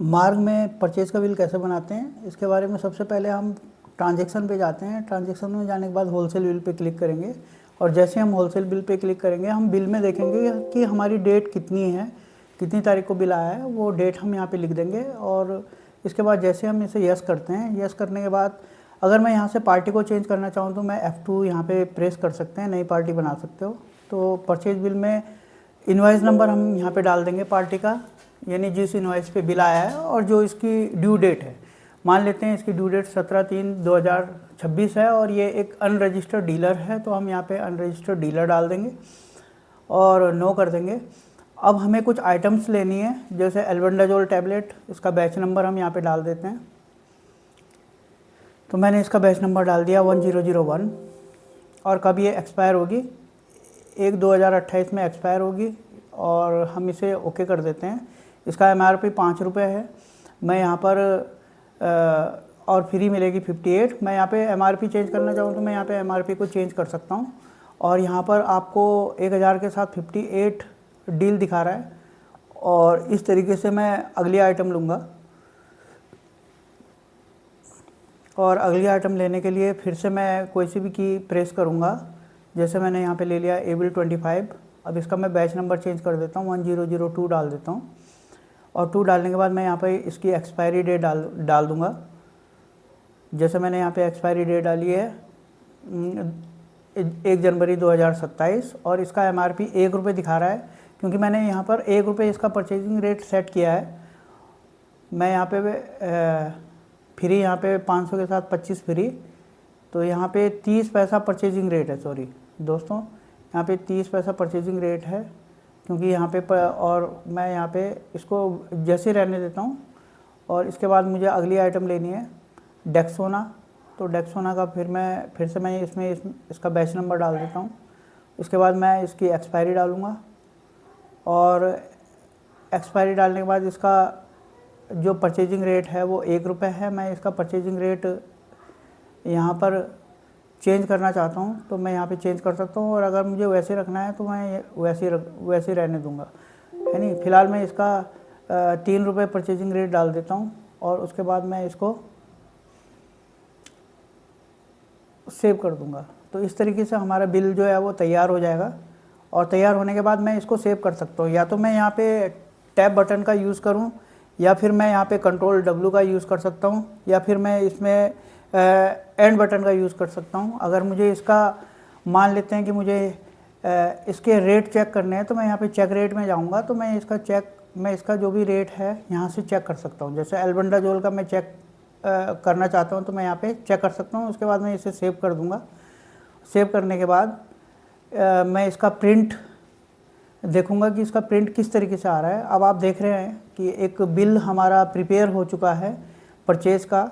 मार्ग में परचेज़ का बिल कैसे बनाते हैं, इसके बारे में सबसे पहले हम ट्रांजैक्शन पे जाते हैं। ट्रांजैक्शन में जाने के बाद होलसेल बिल पे क्लिक करेंगे और जैसे हम होलसेल बिल पे क्लिक करेंगे हम बिल में देखेंगे कि हमारी डेट कितनी है, कितनी तारीख को बिल आया है, वो डेट हम यहाँ पे लिख देंगे। और इसके बाद जैसे हम इसे यस करते हैं, यस करने के बाद अगर मैं यहाँ से पार्टी को चेंज करना चाहूँ तो मैं F2 यहाँ पे प्रेस कर सकते हैं, नई पार्टी बना सकते हो। तो परचेज बिल में इनवॉइस नंबर हम यहाँ पे डाल देंगे पार्टी का, यानी जिस इनवॉइस पे बिल आया है और जो इसकी ड्यू डेट है। मान लेते हैं इसकी ड्यू डेट 17/3/2026 है और ये एक अनरजिस्टर्ड डीलर है, तो हम यहाँ पे अनरजिस्टर्ड डीलर डाल देंगे और नो कर देंगे। अब हमें कुछ आइटम्स लेनी है, जैसे एल्बेंडाजोल टैबलेट, इसका बैच नंबर हम यहाँ पे डाल देते हैं। तो मैंने इसका बैच नंबर डाल दिया 1001 और कब ये एक्सपायर होगी, 1/2/2028 में एक्सपायर होगी और हम इसे ओके कर देते हैं। इसका MRP 5 रुपये है। मैं यहाँ पर और फ्री मिलेगी 58। मैं यहाँ पे MRP चेंज करना चाहूँ तो मैं यहाँ पे MRP को चेंज कर सकता हूँ और यहाँ पर आपको 1000 के साथ 58 डील दिखा रहा है। और इस तरीके से मैं अगली आइटम लूँगा और अगली आइटम लेने के लिए फिर से मैं कोई सी भी की प्रेस करूँगा। जैसे मैंने यहाँ पे ले लिया एबल 25। अब इसका मैं बैच नंबर चेंज कर देता हूँ, 1002 डाल देता हूँ और 2 डालने के बाद मैं यहाँ पे इसकी एक्सपायरी डेट डाल दूँगा। जैसे मैंने यहाँ पे एक्सपायरी डेट डाली है 1 जनवरी 2027 और इसका MRP 1 रुपये दिखा रहा है, क्योंकि मैंने यहाँ पर 1 रुपये इसका परचेजिंग रेट सेट किया है। मैं यहाँ पे फ्री, यहाँ पे 500 के साथ 25 फ्री, तो यहाँ पे 30 पैसा परचेजिंग रेट है। सॉरी दोस्तों, यहाँ पे 30 पैसा परचेजिंग रेट है, क्योंकि यहाँ पे और मैं यहाँ पे इसको जैसे रहने देता हूँ। और इसके बाद मुझे अगली आइटम लेनी है डेक्सोना। तो डेक्सोना का फिर से मैं इसका बैच नंबर डाल देता हूँ। उसके बाद मैं इसकी एक्सपायरी डालूँगा और एक्सपायरी डालने के बाद इसका जो परचेजिंग रेट है वो 1 रुपये है। मैं इसका परचेजिंग रेट यहाँ पर चेंज करना चाहता हूँ तो मैं यहाँ पे चेंज कर सकता हूँ, और अगर मुझे वैसे रखना है तो मैं वैसे रहने दूँगा, है नहीं। फ़िलहाल मैं इसका 3 रुपये परचेजिंग रेट डाल देता हूँ और उसके बाद मैं इसको सेव कर दूँगा। तो इस तरीके से हमारा बिल जो है वो तैयार हो जाएगा और तैयार होने के बाद मैं इसको सेव कर सकता हूँ। या तो मैं यहाँ पे टैब बटन का यूज़ करूँ, या फिर मैं यहाँ पे कंट्रोल W का यूज़ कर सकता हूँ, या फिर मैं इसमें एंड बटन का यूज़ कर सकता हूँ। अगर मुझे इसका मान लेते हैं कि मुझे इसके रेट चेक करने हैं तो मैं यहाँ पे चेक रेट में जाऊँगा, तो मैं इसका जो भी रेट है यहाँ से चेक कर सकता हूँ। जैसे एल्बेंडाजोल का मैं चेक करना चाहता हूँ तो मैं यहाँ पे चेक कर सकता हूँ। उसके बाद मैं इसे सेव कर दूँगा। सेव करने के बाद मैं इसका प्रिंट देखूंगा कि इसका प्रिंट किस तरीके से आ रहा है। अब आप देख रहे हैं कि एक बिल हमारा प्रिपेयर हो चुका है परचेज़ का।